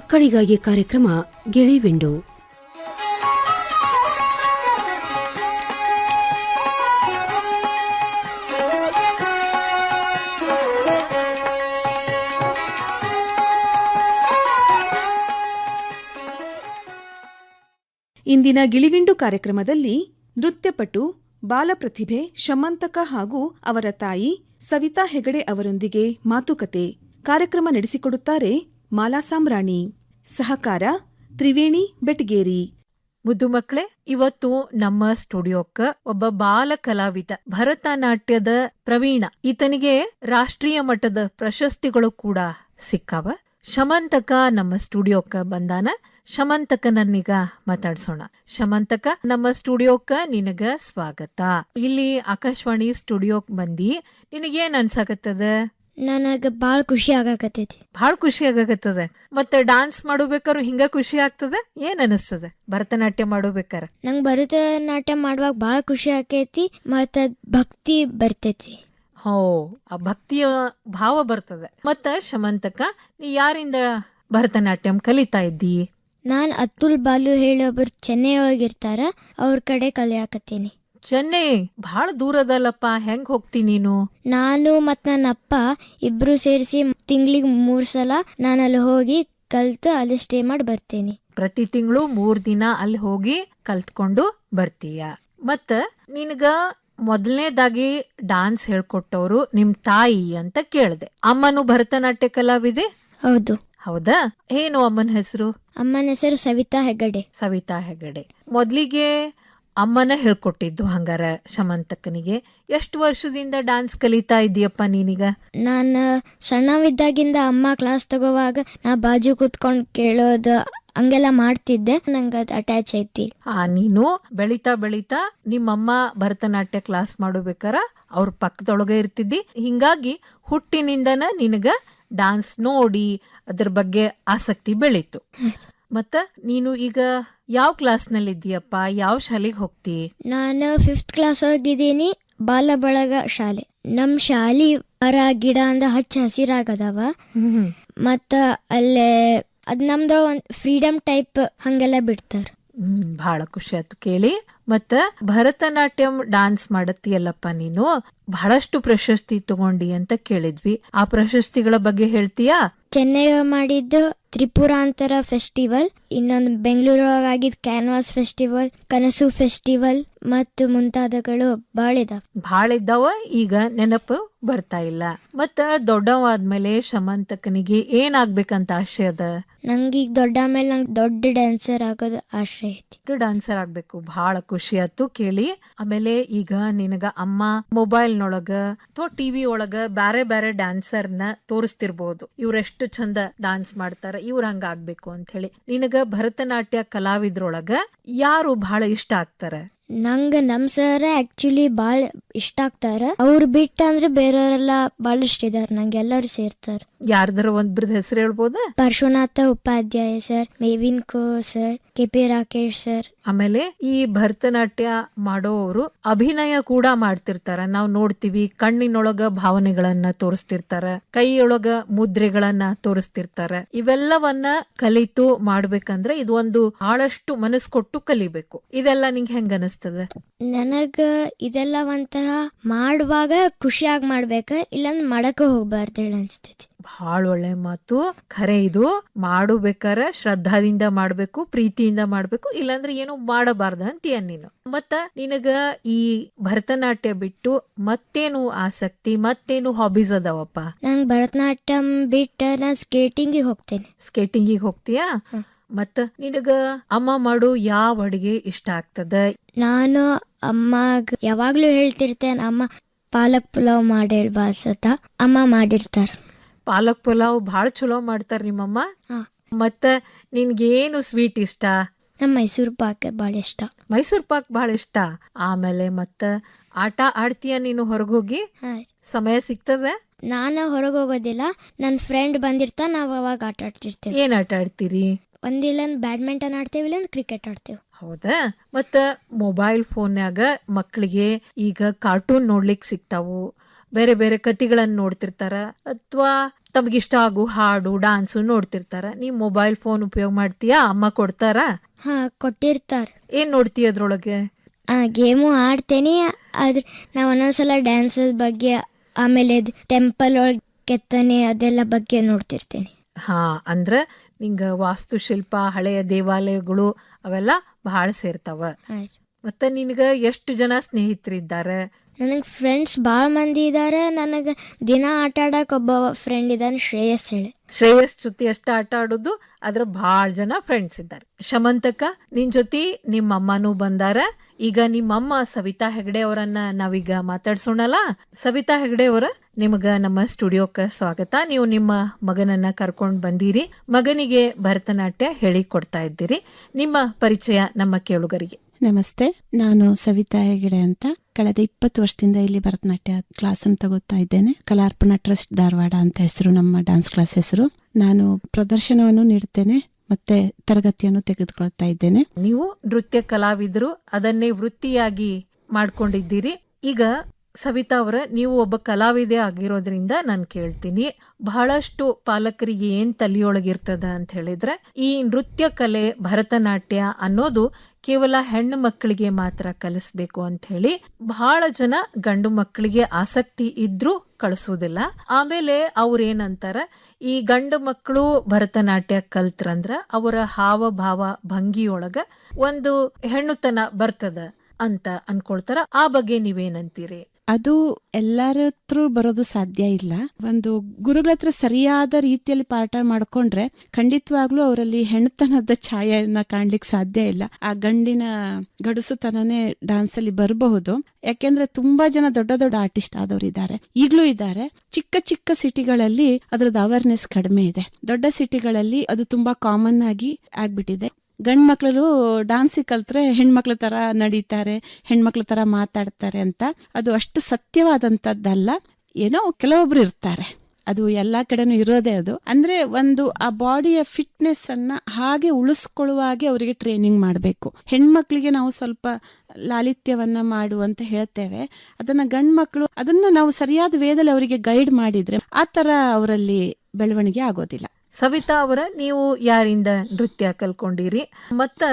ಮಕ್ಕಳಿಗಾಗಿ ಕಾರ್ಯಕ್ರಮ ಗಿಳಿವಿಂಡು. ಇಂದಿನ ಗಿಳಿವಿಂಡು ಕಾರ್ಯಕ್ರಮದಲ್ಲಿ ನೃತ್ಯಪಟು ಬಾಲಪ್ರತಿಭೆ ಶಮಂತಕ ಹಾಗೂ ಅವರ ತಾಯಿ ಸವಿತಾ ಹೆಗಡೆ ಅವರೊಂದಿಗೆ ಮಾತುಕತೆ. ಕಾರ್ಯಕ್ರಮ ನಡೆಸಿಕೊಡುತ್ತಾರೆ ಮಾಲಾ ಸಾಮ್ರಾಣಿ. ಸಹಕಾರ ತ್ರಿವೇಣಿ ಬೆಟಗೇರಿ. ಮುದ್ದು ಮಕ್ಕಳೇ, ಇವತ್ತು ನಮ್ಮ ಸ್ಟುಡಿಯೋಕ್ಕ ಒಬ್ಬ ಬಾಲ ಕಲಾವಿದ, ಭರತನಾಟ್ಯದ ಪ್ರವೀಣ. ಈತನಿಗೆ ರಾಷ್ಟ್ರೀಯ ಮಟ್ಟದ ಪ್ರಶಸ್ತಿಗಳು ಕೂಡ ಸಿಕ್ಕಾವ. ಶಮಂತಕ ನಮ್ಮ ಸ್ಟುಡಿಯೋಕ್ಕ ಬಂದಾನ. ಶಮಂತಕನನ್ನೀಗ ಮಾತಾಡ್ಸೋಣ. ಶಮಂತಕ, ನಮ್ಮ ಸ್ಟುಡಿಯೋಕ್ಕ ನಿನಗ ಸ್ವಾಗತ. ಇಲ್ಲಿ ಆಕಾಶವಾಣಿ ಸ್ಟುಡಿಯೋಕ್ ಬಂದಿ, ನಿನಗೇನ್ ಅನ್ಸಾಕತ್ತದ? ನನಗ ಬಾಳ ಖುಷಿ ಆಗಾಕತ್ತೈತಿ. ಬಾಳ ಖುಷಿ ಆಗಾಕತ್ತದ. ಮತ್ತೆ ಡಾನ್ಸ್ ಮಾಡೋಬೇಕಾರು ಹಿಂಗ ಖುಷಿ ಆಗ್ತದ? ಏನ್ ಅನಿಸ್ತದ ಭರತನಾಟ್ಯ ಮಾಡೋಬೇಕಾರ? ನಂಗ್ ಭರತನಾಟ್ಯ ಮಾಡುವಾಗ ಬಾಳ ಖುಷಿ ಆಕೈತಿ, ಮತ್ತ ಭಕ್ತಿ ಬರ್ತೈತಿ. ಹೋ, ಆ ಭಕ್ತಿಯ ಭಾವ ಬರ್ತದೆ. ಮತ್ತ ಶಮಂತಕ, ನೀ ಯಾರಿಂದ ಭರತನಾಟ್ಯಂ ಕಲಿತಾ ಇದ್ದಿ? ನಾನ್ ಅತುಲ್ ಬಾಲು ಹೇಳಿ ಒಬ್ರು ಚೆನ್ನೈ ಒಳಗಿರ್ತಾರ, ಅವ್ರ ಕಡೆ ಕಲಿಯಾಕತ್ತೀನಿ. ಚೆನ್ನೈ ಬಹಳ ದೂರದಲ್ಲಪ್ಪ, ಹೆಂಗ್ ಹೋಗ್ತಿ ನೀನು? ನಾನು ಮತ್ ನನ್ನ ಅಪ್ಪ ಇಬ್ರು ಸೇರಿಸಿ ತಿಂಗ್ಳಿಗೆ 3 ಸಲ ನಾನು ಅಲ್ಲಿ ಹೋಗಿ ಕಲ್ತು ಅಲ್ಲಿ ಸ್ಟೇ ಮಾಡಿ ಬರ್ತೇನೆ. ಪ್ರತಿ ತಿಂಗಳು 3 ದಿನ ಅಲ್ಲಿ ಹೋಗಿ ಕಲ್ತ್ಕೊಂಡು ಬರ್ತೀಯ. ಮತ್ತ ನಿನಗ ಮೊದಲನೇದಾಗಿ ಡಾನ್ಸ್ ಹೇಳ್ಕೊಟ್ಟವ್ರು ನಿಮ್ ತಾಯಿ ಅಂತ ಕೇಳ್ದೆ. ಅಮ್ಮನು ಭರತನಾಟ್ಯ ಕಲಾವಿದೆ? ಹೌದು. ಹೌದಾ? ಏನು ಅಮ್ಮನ ಹೆಸರು? ಅಮ್ಮನ ಹೆಸರು ಸವಿತಾ ಹೆಗಡೆ. ಸವಿತಾ ಹೆಗಡೆ. ಮೊದ್ಲಿಗೆ ಅಮ್ಮನ ಹೇಳ್ಕೊಟ್ಟಿದ್ದು ಹಂಗಾರ ಶಮಂತಕನಿಗೆ. ಎಷ್ಟು ವರ್ಷದಿಂದ ಡಾನ್ಸ್ ಕಲಿತಾ ಇದೀಯಪ್ಪ ನೀನೀಗ? ನಾನು ಸಣ್ಣವಿದ್ದಾಗಿಂದ ಅಮ್ಮ ಕ್ಲಾಸ್ ತಗೋವಾಗ ನಾ ಬಾಜು ಕೂತ್ಕೊಂಡು ಕೇಳೋದು ಹಂಗೆಲ್ಲ ಮಾಡ್ತಿದ್ದೆ. ನಂಗೆ ಅದು ಅಟ್ಯಾಚ್ ಐತಿ. ನೀನು ಬೆಳಿತಾ ಬೆಳಿತಾ ನಿಮ್ಮಮ್ಮ ಭರತನಾಟ್ಯ ಕ್ಲಾಸ್ ಮಾಡಬೇಕಾರ ಅವ್ರ ಪಕ್ಕದೊಳಗೆ ಇರ್ತಿದ್ದಿ. ಹಿಂಗಾಗಿ ಹುಟ್ಟಿನಿಂದನ ನಿನಗ ಡಾನ್ಸ್ ನೋಡಿ ಅದ್ರ ಬಗ್ಗೆ ಆಸಕ್ತಿ ಬೆಳೀತು. ಮತ್ತ ನೀನು ಈಗ ಯಾವ ಕ್ಲಾಸ್ ನಲ್ಲಿ ಇದ್ದೀಯಪ್ಪ? ಯಾವ ಶಾಲೆಗೆ ಹೋಗ್ತಿ? ನಾನು 5th ಕ್ಲಾಸ್ ಹೋಗಿದ್ದೀನಿ, ಬಾಲ ಬಳಗ ಶಾಲೆ. ನಮ್ ಶಾಲಿ ಮರ ಗಿಡ ಅಂದ ಹಚ್ಚ ಹಸಿರಾಗದವ. ಮತ್ತ ಅಲ್ಲೇ ಅದ್ ನಮ್ದ್ರ ಒಂದ್ ಫ್ರೀಡಮ್ ಟೈಪ್ ಹಂಗೆಲ್ಲ ಬಿಡ್ತಾರ. ಬಹಳ ಖುಷಿ ಆಯ್ತು ಕೇಳಿ. ಮತ್ತ ಭರತನಾಟ್ಯಂ ಡಾನ್ಸ್ ಮಾಡತ್ತೀಯಲ್ಲಪ್ಪ ನೀನು, ಬಹಳಷ್ಟು ಪ್ರಶಸ್ತಿ ತಗೊಂಡಿ ಅಂತ ಕೇಳಿದ್ವಿ. ಆ ಪ್ರಶಸ್ತಿಗಳ ಬಗ್ಗೆ ಹೇಳ್ತೀಯಾ? ಚೆನ್ನೈ ಮಾಡಿದ್ದು ತ್ರಿಪುರಾಂತರ ಫೆಸ್ಟಿವಲ್, ಇನ್ನೊಂದು ಬೆಂಗಳೂರೊಳಗಾಗಿದ್ ಕ್ಯಾನ್ವಾಸ್ ಫೆಸ್ಟಿವಲ್, ಕನಸು ಫೆಸ್ಟಿವಲ್ ಮತ್ತು ಮುಂತಾದಗಳು ಭಾಳ ಇದ್ದಾವ. ಈಗ ನೆನಪು ಬರ್ತಾ ಇಲ್ಲ. ಮತ್ತ ದೊಡ್ಡವಾದ್ಮೇಲೆ ಶಮಂತಕನಿಗೆ ಏನಾಗ್ಬೇಕಂತ ಆಸೆ ಅದ? ನಂಗೀಗ ದೊಡ್ಡ ಮೇಲೆ ನಂಗೆ ದೊಡ್ಡ ಡ್ಯಾನ್ಸರ್ ಆಗೋದು ಆಸೆ ಐತಿ. ಡ್ಯಾನ್ಸರ್ ಆಗ್ಬೇಕು. ಬಹಳ ಖುಷಿ ಆಯ್ತು ಕೇಳಿ. ಆಮೇಲೆ ಈಗ ನಿನಗ ಅಮ್ಮ ಮೊಬೈಲ್ ನೊಳಗ ಅಥವಾ ಟಿವಿ ಒಳಗ ಬ್ಯಾರೆ ಬ್ಯಾರೆ ಡ್ಯಾನ್ಸರ್ ನ ತೋರಿಸ್ತಿರ್ಬೋದು, ಇವ್ರೆಷ್ಟು ಚಂದ ಡಾನ್ಸ್ ಮಾಡ್ತಾರ, ಇವ್ರ ಹಂಗ ಆಗ್ಬೇಕು ಅಂತ ಹೇಳಿ. ನಿನಗ ಭರತನಾಟ್ಯ ಕಲಾವಿದ್ರೊಳಗ ಯಾರು ಬಹಳ ಇಷ್ಟ ಆಗ್ತಾರ? ನಂಗ ನಮ್ ಸರ್ ಆಕ್ಚುಲಿ ಬಾಳ ಇಷ್ಟ ಆಗ್ತಾರ. ಅವ್ರು ಬಿಟ್ಟ ಅಂದ್ರೆ ಬೇರೆಯವರೆಲ್ಲ ಬಾಳ ಇಷ್ಟ ಇದಾರ. ನಂಗೆ ಎಲ್ಲರೂ ಸೇರ್ತಾರ. ಯಾರ್ದಾರ ಒಂದ್ರದ್ ಹೆಸರು ಹೇಳ್ಬೋದ? ಪಾರ್ಶ್ವನಾಥ ಉಪಾಧ್ಯಾಯ ಸರ್, ಮೇವಿನ್ ಕೋ ಸರ್, KP ರಾಕೇಶ್ ಸರ್. ಆಮೇಲೆ ಈ ಭರತನಾಟ್ಯ ಮಾಡೋರು ಅಭಿನಯ ಕೂಡ ಮಾಡ್ತಿರ್ತಾರ, ನಾವ್ ನೋಡ್ತೀವಿ. ಕಣ್ಣಿನೊಳಗ ಭಾವನೆಗಳನ್ನ ತೋರಿಸ್ತಿರ್ತಾರ, ಕೈಯೊಳಗ ಮುದ್ರೆಗಳನ್ನ ತೋರಿಸ್ತಿರ್ತಾರ. ಇವೆಲ್ಲವನ್ನ ಕಲಿತು ಮಾಡ್ಬೇಕಂದ್ರೆ ಇದು ಒಂದು ಬಹಳಷ್ಟು ಮನಸ್ಸು ಕೊಟ್ಟು ಕಲಿಬೇಕು. ಇದೆಲ್ಲ ನಿಂಗೆ ಹೆಂಗ ಅನಿಸ್ತದ? ನನಗ ಇದೆಲ್ಲ ಒಂಥರ ಮಾಡುವಾಗ ಖುಷಿಯಾಗಿ ಮಾಡ್ಬೇಕ, ಇಲ್ಲಾಂದ್ರೆ ಮಾಡಕ ಹೋಗ್ಬಾರ್ದು ಅನ್ಸ್ತೈತಿ. ಬಹಳ ಒಳ್ಳೆ ಮಾತು. ಖರೆ ಇದು. ಮಾಡಬೇಕಾರ ಶ್ರದ್ಧಾದಿಂದ ಮಾಡ್ಬೇಕು, ಪ್ರೀತಿಯಿಂದ ಮಾಡ್ಬೇಕು, ಇಲ್ಲಾಂದ್ರೆ ಏನು ಮಾಡಬಾರ್ದ ಅಂತೀಯ ನೀನು. ಮತ್ತ ನಿನಗ ಈ ಭರತನಾಟ್ಯ ಬಿಟ್ಟು ಮತ್ತೇನು ಆಸಕ್ತಿ, ಮತ್ತೇನು ಹಾಬೀಸ್ ಅದಾವಪ್ಪ? ನಂಗೆ ಭರತನಾಟ್ಯಂ ಬಿಟ್ಟು ನಾನು ಸ್ಕೇಟಿಂಗಿಗೆ ಹೋಗ್ತೇನೆ. ಸ್ಕೇಟಿಂಗಿಗೆ ಹೋಗ್ತೀಯಾ? ಮತ್ತ ನಿನಗ ಅಮ್ಮ ಮಾಡು ಯಾವ ಅಡಿಗೆ ಇಷ್ಟ ಆಗ್ತದ? ನಾನು ಅಮ್ಮಗ್ ಯಾವಾಗ್ಲೂ ಹೇಳ್ತಿರ್ತೇನೆ, ಅಮ್ಮ ಪಾಲಕ್ ಪುಲಾವ್ ಮಾಡೇಳ್ಬಾಸತ. ಅಮ್ಮ ಮಾಡಿರ್ತಾರ. ಪಾಲಕ್ ಪುಲಾವ್ ಬಹಳ ಚಲೋ ಮಾಡ್ತಾರ ನಿಮ್ಮಮ್ಮ. ಮತ್ತ ನಿನ್ಗೇನು ಸ್ವೀಟ್ ಇಷ್ಟ? ನಮ್ಮ ಮೈಸೂರು ಪಾಕ್ ಬಹಳ ಇಷ್ಟ. ಮೈಸೂರು ಪಾಕ್ ಬಹಳ ಇಷ್ಟ. ಆಮೇಲೆ ಮತ್ತ ಆಟ ಆಡ್ತೀಯ ನೀನು ಹೊರಗೋಗಿ? ಸಮಯ ಸಿಗ್ತದ? ನಾನು ಹೊರಗೆ ಹೋಗೋದಿಲ್ಲ, ನನ್ನ ಫ್ರೆಂಡ್ ಬಂದಿರ್ತಾ, ನಾವ್ ಅವಾಗ ಆಟ ಆಡ್ತಿರ್ತೇವೆ. ಏನ್ ಆಟ ಆಡ್ತೀರಿ? ಒಂದಿಲ್ಲ ಬ್ಯಾಡ್ಮಿಂಟನ್ ಆಡ್ತೇವಿ, ಇಲ್ಲ ಕ್ರಿಕೆಟ್ ಆಡ್ತೇವೆ. ಹೌದಾ? ಮತ್ತ ಮೊಬೈಲ್ ಫೋನ್ಯಾಗ ಮಕ್ಕಳಿಗೆ ಈಗ ಕಾರ್ಟೂನ್ ನೋಡ್ಲಿಕ್ ಸಿಗ್ತಾವು, ಬೇರೆ ಬೇರೆ ಕತಿಗಳನ್ನ ನೋಡ್ತಿರ್ತಾರ, ಅಥವಾ ತಮಗಿಷ್ಟ ಆಗು ಹಾಡು ಡಾನ್ಸು ನೋಡ್ತಿರ್ತಾರ. ನೀವ್ ಮೊಬೈಲ್ ಫೋನ್ ಉಪಯೋಗ ಮಾಡ್ತೀಯಾ? ಅಮ್ಮ ಕೊಡ್ತಾರ? ಹಾ, ಕೊಟ್ಟಿರ್ತಾರ. ಏನ್ ನೋಡ್ತೀಯ ಅದ್ರೊಳಗೆ? ಗೇಮು ಆಡ್ತೇನೆ, ಆದ್ರೆ ನಾವು ಒಂದೊಂದ್ಸಲ ಡ್ಯಾನ್ಸ್ ಬಗ್ಗೆ, ಆಮೇಲೆ ಟೆಂಪಲ್ ಒಳಗೆ ಕೆತ್ತನೆ ಅದೆಲ್ಲ ಬಗ್ಗೆ ನೋಡ್ತಿರ್ತೇನೆ. ಹಾ, ಅಂದ್ರ ನಿಂಗ ವಾಸ್ತುಶಿಲ್ಪ, ಹಳೆಯ ದೇವಾಲಯಗಳು ಅವೆಲ್ಲ ಬಹಳ ಸೇರ್ತಾವ. ಮತ್ತ ನಿನಗ ಎಷ್ಟು ಜನ ಸ್ನೇಹಿತರಿದ್ದಾರೆ? ನನಗೆ ಫ್ರೆಂಡ್ಸ್ ಭಾಳ ಮಂದಿ ಇದ್ದಾರೆ. ನನಗೆ ದಿನ ಆಟ ಆಡಕ್ಕೆ ಒಬ್ಬ ಫ್ರೆಂಡ್ ಇದ್ದಾನೆ, ಶ್ರೇಯಸ್ ಹೇಳಿ. ಶ್ರೇಯಸ್ ಜೊತೆ ಅಷ್ಟ ಆಟ ಆಡೋದು, ಅದ್ರ ಭಾಳ ಜನ ಫ್ರೆಂಡ್ಸ್ ಇದ್ದಾರೆ. ಶಮಂತಕ, ನಿನ್ ಜೊತೆ ನಿಮ್ಮ ಅಮ್ಮನೂ ಬಂದಾರ. ಈಗ ನಿಮ್ಮಮ್ಮ ಸವಿತಾ ಹೆಗಡೆ ಅವರನ್ನ ನಾವೀಗ ಮಾತಾಡ್ಸೋಣಲ್ಲ. ಸವಿತಾ ಹೆಗಡೆ ಅವರ, ನಿಮಗ ನಮ್ಮ ಸ್ಟುಡಿಯೋಕ್ಕೆ ಸ್ವಾಗತ. ನೀವು ನಿಮ್ಮ ಮಗನನ್ನ ಕರ್ಕೊಂಡು ಬಂದಿರಿ, ಮಗನಿಗೆ ಭರತನಾಟ್ಯ ಹೇಳಿ ಕೊಡ್ತಾ ಇದ್ದೀರಿ. ನಿಮ್ಮ ಪರಿಚಯ ನಮ್ಮ ಕೇಳುಗರಿಗೆ. ನಮಸ್ತೆ, ನಾನು ಸವಿತಾ ಹೆಗಡೆ ಅಂತ. ಕಳೆದ 20 ವರ್ಷದಿಂದ ಇಲ್ಲಿ ಭರತನಾಟ್ಯ ಕ್ಲಾಸ್ ಅನ್ನು ತಗೋತಾ ಇದ್ದೇನೆ. ಕಲಾರ್ಪಣಾ ಟ್ರಸ್ಟ್ ಧಾರವಾಡ ಅಂತ ಹೆಸರು ನಮ್ಮ ಡಾನ್ಸ್ ಕ್ಲಾಸ್ ಹೆಸರು. ನಾನು ಪ್ರದರ್ಶನವನ್ನು ನೀಡುತ್ತೇನೆ ಮತ್ತೆ ತರಗತಿಯನ್ನು ತೆಗೆದುಕೊಳ್ತಾ ಇದ್ದೇನೆ. ನೀವು ನೃತ್ಯ ಕಲಾವಿದರು, ಅದನ್ನೇ ವೃತ್ತಿಯಾಗಿ ಮಾಡ್ಕೊಂಡಿದ್ದೀರಿ. ಈಗ ಸವಿತಾ ಅವರ, ನೀವು ಒಬ್ಬ ಕಲಾವಿದೆ ಆಗಿರೋದ್ರಿಂದ ನಾನು ಕೇಳ್ತೀನಿ, ಬಹಳಷ್ಟು ಪಾಲಕರಿಗೆ ಏನ್ ತಲೆಯೊಳಗಿರ್ತದ ಅಂತ ಹೇಳಿದ್ರೆ, ಈ ನೃತ್ಯ ಕಲೆ ಭರತನಾಟ್ಯ ಅನ್ನೋದು ಕೇವಲ ಹೆಣ್ಣು ಮಕ್ಕಳಿಗೆ ಮಾತ್ರ ಕಲಿಸ್ಬೇಕು ಅಂತ ಹೇಳಿ ಬಹಳ ಜನ ಗಂಡು ಮಕ್ಕಳಿಗೆ ಆಸಕ್ತಿ ಇದ್ರೂ ಕಳಿಸೋದಿಲ್ಲ. ಆಮೇಲೆ ಅವ್ರೇನಂತಾರ, ಈ ಗಂಡು ಮಕ್ಕಳು ಭರತನಾಟ್ಯ ಕಲ್ತ್ರಂದ್ರ ಅವರ ಹಾವಭಾವ ಭಂಗಿಯೊಳಗ ಒಂದು ಹೆಣ್ಣುತನ ಬರ್ತದ ಅಂತ ಅನ್ಕೊಳ್ತಾರ. ಆ ಬಗ್ಗೆ ನೀವೇನಂತೀರಿ? ಅದು ಎಲ್ಲರ ಹತ್ರ ಬರೋದು ಸಾಧ್ಯ ಇಲ್ಲ. ಒಂದು ಗುರುಗಳ ಹತ್ರ ಸರಿಯಾದ ರೀತಿಯಲ್ಲಿ ಪಾಠ ಮಾಡ್ಕೊಂಡ್ರೆ ಖಂಡಿತವಾಗ್ಲೂ ಅವರಲ್ಲಿ ಹೆಣ್ಣುತನದ ಛಾಯೆಯನ್ನ ಕಾಣ್ಲಿಕ್ಕೆ ಸಾಧ್ಯ ಇಲ್ಲ. ಆ ಗಂಡಿನ ಗಡುಸುತನನೇ ಡಾನ್ಸ್ ಅಲ್ಲಿ ಬರಬಹುದು. ಯಾಕೆಂದ್ರೆ ತುಂಬಾ ಜನ ದೊಡ್ಡ ದೊಡ್ಡ ಆರ್ಟಿಸ್ಟ್ ಆದವರು ಇದ್ದಾರೆ, ಈಗ್ಲೂ ಇದ್ದಾರೆ. ಚಿಕ್ಕ ಚಿಕ್ಕ ಸಿಟಿಗಳಲ್ಲಿ ಅದ್ರದ್ದು ಅವೇರ್ನೆಸ್ ಕಡಿಮೆ ಇದೆ. ದೊಡ್ಡ ಸಿಟಿಗಳಲ್ಲಿ ಅದು ತುಂಬಾ ಕಾಮನ್ ಆಗಿ ಆಗ್ಬಿಟ್ಟಿದೆ. ಗಂಡ್ ಮಕ್ಳು ಡಾನ್ಸ್ ಕಲ್ತ್ರೆ ಹೆಣ್ಮಕ್ಳ ತರ ನಡೀತಾರೆ, ಹೆಣ್ಮಕ್ಳ ತರ ಮಾತಾಡ್ತಾರೆ ಅಂತ. ಅದು ಅಷ್ಟು ಸತ್ಯವಾದಂತದ್ದಲ್ಲ. ಏನೋ ಕೆಲವೊಬ್ರು ಇರ್ತಾರೆ, ಅದು ಎಲ್ಲಾ ಕಡೆನೂ ಇರೋದೇ. ಅದು ಅಂದ್ರೆ ಒಂದು ಆ ಬಾಡಿಯ ಫಿಟ್ನೆಸ್ ಅನ್ನ ಹಾಗೆ ಉಳಿಸ್ಕೊಳ್ಳುವಾಗೆ ಅವರಿಗೆ ಟ್ರೈನಿಂಗ್ ಮಾಡಬೇಕು. ಹೆಣ್ಮಕ್ಳಿಗೆ ನಾವು ಸ್ವಲ್ಪ ಲಾಲಿತ್ಯವನ್ನ ಮಾಡು ಅಂತ ಹೇಳ್ತೇವೆ, ಅದನ್ನ ಗಂಡ್ ಮಕ್ಳು ಅದನ್ನ ನಾವು ಸರಿಯಾದ ವೇದಲ್ಲಿ ಅವರಿಗೆ ಗೈಡ್ ಮಾಡಿದ್ರೆ ಆ ತರ ಅವರಲ್ಲಿ ಬೆಳವಣಿಗೆ ಆಗೋದಿಲ್ಲ. ಸವಿತಾ ಅವರ, ನೀವು ಯಾರಿಂದ ನೃತ್ಯ ಕಲ್ಕೊಂಡಿರಿ? ಮತ್ತ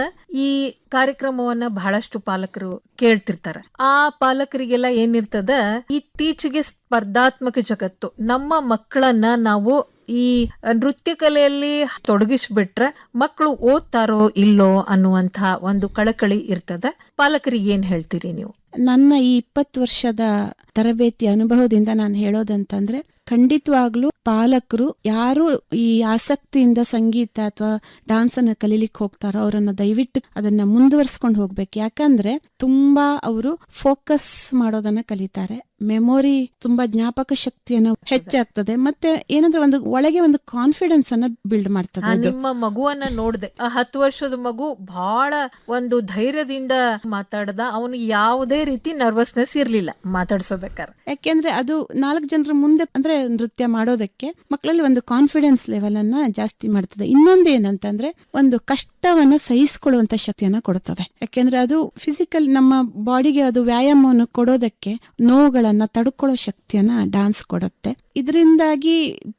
ಈ ಕಾರ್ಯಕ್ರಮವನ್ನ ಬಹಳಷ್ಟು ಪಾಲಕರು ಕೇಳ್ತಿರ್ತಾರ. ಆ ಪಾಲಕರಿಗೆಲ್ಲ ಏನಿರ್ತದ, ಇತ್ತೀಚೆಗೆ ಸ್ಪರ್ಧಾತ್ಮಕ ಜಗತ್ತು, ನಮ್ಮ ಮಕ್ಕಳನ್ನ ನಾವು ಈ ನೃತ್ಯ ಕಲೆಯಲ್ಲಿ ತೊಡಗಿಸ್ಬಿಟ್ರೆ ಮಕ್ಕಳು ಓದ್ತಾರೋ ಇಲ್ಲೋ ಅನ್ನುವಂಥ ಒಂದು ಕಳಕಳಿ ಇರ್ತದ. ಪಾಲಕರಿಗೆ ಏನ್ ಹೇಳ್ತೀರಿ ನೀವು? ನನ್ನ ಈ 20 ವರ್ಷದ ತರಬೇತಿ ಅನುಭವದಿಂದ ನಾನು ಹೇಳೋದಂತಂದ್ರೆ, ಖಂಡಿತವಾಗ್ಲೂ ಪಾಲಕರು ಯಾರು ಈ ಆಸಕ್ತಿಯಿಂದ ಸಂಗೀತ ಅಥವಾ ಡಾನ್ಸ್ ಅನ್ನ ಕಲೀಲಿಕ್ಕೆ ಹೋಗ್ತಾರೋ ಅವರನ್ನ ದಯವಿಟ್ಟು ಅದನ್ನ ಮುಂದುವರ್ಸ್ಕೊಂಡು ಹೋಗ್ಬೇಕು. ಯಾಕಂದ್ರೆ ತುಂಬಾ ಅವರು ಫೋಕಸ್ ಮಾಡೋದನ್ನ ಕಲಿತಾರೆ, ಮೆಮೊರಿ ತುಂಬಾ ಜ್ಞಾಪಕ ಶಕ್ತಿಯನ್ನು ಹೆಚ್ಚಾಗ್ತದೆ, ಮತ್ತೆ ಏನಂದ್ರೆ ಒಂದು ಒಳಗೆ ಒಂದು ಕಾನ್ಫಿಡೆನ್ಸ್ ಅನ್ನ ಬಿಲ್ಡ್ ಮಾಡ್ತದೆ. ನಿಮ್ಮ ಮಗುವನ್ನ ನೋಡ್ದೆ, 10 ವರ್ಷದ ಮಗು ಬಹಳ ಒಂದು ಧೈರ್ಯದಿಂದ ಮಾತಾಡ್ದ. ಅವನು ಯಾವುದೇ ರೀತಿ ನರ್ವಸ್ನೆಸ್ ಇರ್ಲಿಲ್ಲ ಮಾತಾಡ್ಸೋಬೇಕಾದ್ರೆ. ಯಾಕೆಂದ್ರೆ ಅದು 4 ಜನರ ಮುಂದೆ ಅಂದ್ರೆ ನೃತ್ಯ ಮಾಡೋದಕ್ಕೆ ಮಕ್ಕಳಲ್ಲಿ ಒಂದು ಕಾನ್ಫಿಡೆನ್ಸ್ ಲೆವೆಲ್ ಅನ್ನ ಜಾಸ್ತಿ ಮಾಡ್ತದೆ. ಇನ್ನೊಂದು ಏನಂತಂದ್ರೆ ಒಂದು ಕಷ್ಟವನ್ನ ಸಹಿಸಿಕೊಳ್ಳುವಂತ ಶಕ್ತಿಯನ್ನ ಕೊಡುತ್ತದೆ. ಯಾಕೆಂದ್ರೆ ಅದು ಫಿಸಿಕಲ್ ನಮ್ಮ ಬಾಡಿಗೆ ಅದು ವ್ಯಾಯಾಮವನ್ನು ಕೊಡೋದಕ್ಕೆ, ನೋವುಗಳನ್ನ ತಡ್ಕೊಳ್ಳೋ ಶಕ್ತಿಯನ್ನ ಡಾನ್ಸ್ ಕೊಡುತ್ತೆ. ಇದರಿಂದಾಗಿ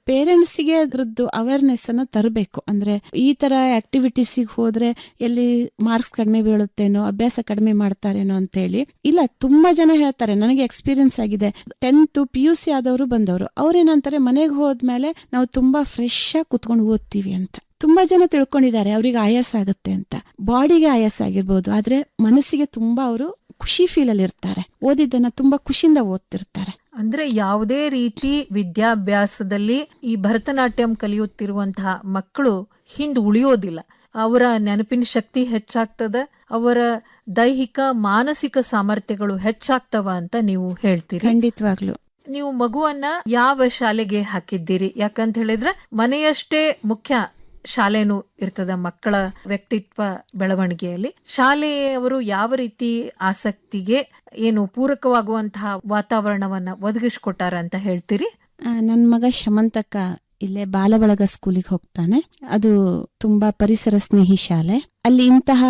ಪೇರೆಂಟ್ಸ್ಗೆ ಅದ್ರದ್ದು ಅವೇರ್ನೆಸ್ ಅನ್ನ ತರಬೇಕು. ಅಂದ್ರೆ ಈ ತರ ಆಕ್ಟಿವಿಟೀಸಿಗೆ ಹೋದ್ರೆ ಎಲ್ಲಿ ಮಾರ್ಕ್ಸ್ ಕಡಿಮೆ ಬೀಳುತ್ತೇನೋ, ಅಭ್ಯಾಸ ಕಡಿಮೆ ಮಾಡ್ತಾರೇನೋ ಅಂತ ಹೇಳಿ ಇಲ್ಲ. ತುಂಬಾ ಜನ ಹೇಳ್ತಾರೆ, ನನಗೆ ಎಕ್ಸ್ಪೀರಿಯನ್ಸ್ ಆಗಿದೆ. 10th PUC ಆದವರು ಬಂದವರು, ಅವ್ರೇನಂತಾರೆ, ಮನೆಗೆ ಹೋದ್ಮೇಲೆ ನಾವು ತುಂಬಾ ಫ್ರೆಶ್ ಆಗಿ ಕುತ್ಕೊಂಡು ಓದ್ತೀವಿ ಅಂತ. ತುಂಬಾ ಜನ ತಿಳ್ಕೊಂಡಿದ್ದಾರೆ ಅವ್ರಿಗೆ ಆಯಾಸ ಆಗುತ್ತೆ ಅಂತ. ಬಾಡಿಗೆ ಆಯಾಸ ಆಗಿರ್ಬೋದು, ಆದ್ರೆ ಮನಸ್ಸಿಗೆ ತುಂಬಾ ಅವರು ಖುಷಿ ಫೀಲ್ ಅಲ್ಲಿ ಇರ್ತಾರೆ. ಓದಿದ್ದನ್ನ ತುಂಬಾ ಖುಷಿಯಿಂದ ಓದ್ತಿರ್ತಾರೆ. ಅಂದ್ರೆ ಯಾವುದೇ ರೀತಿ ವಿದ್ಯಾಭ್ಯಾಸದಲ್ಲಿ ಈ ಭರತನಾಟ್ಯಂ ಕಲಿಯುತ್ತಿರುವಂತಹ ಮಕ್ಕಳು ಹಿಂದೆ ಉಳಿಯೋದಿಲ್ಲ. ಅವರ ನೆನಪಿನ ಶಕ್ತಿ ಹೆಚ್ಚಾಗ್ತದ, ಅವರ ದೈಹಿಕ ಮಾನಸಿಕ ಸಾಮರ್ಥ್ಯಗಳು ಹೆಚ್ಚಾಗ್ತವ ಅಂತ ನೀವು ಹೇಳ್ತೀರಿ. ಖಂಡಿತವಾಗ್ಲು. ನೀವು ಮಗುವನ್ನ ಯಾವ ಶಾಲೆಗೆ ಹಾಕಿದ್ದೀರಿ? ಯಾಕಂತ ಹೇಳಿದ್ರೆ ಮನೆಯಷ್ಟೇ ಮುಖ್ಯ ಶಾಲೆನೂ ಇರ್ತದ ಮಕ್ಕಳ ವ್ಯಕ್ತಿತ್ವ ಬೆಳವಣಿಗೆಯಲ್ಲಿ. ಶಾಲೆಯವರು ಯಾವ ರೀತಿ ಆಸಕ್ತಿಗೆ ಏನು ಪೂರಕವಾಗುವಂತಹ ವಾತಾವರಣವನ್ನ ಒದಗಿಸ್ಕೊಟ್ಟಾರ ಅಂತ ಹೇಳ್ತೀರಿ? ನನ್ನ ಮಗ ಶಮಂತಕ ಇಲ್ಲೇ ಬಾಲಬಳಗ ಸ್ಕೂಲಿಗೆ ಹೋಗ್ತಾನೆ. ಅದು ತುಂಬಾ ಪರಿಸರ ಸ್ನೇಹಿ ಶಾಲೆ. ಅಲ್ಲಿ ಇಂತಹ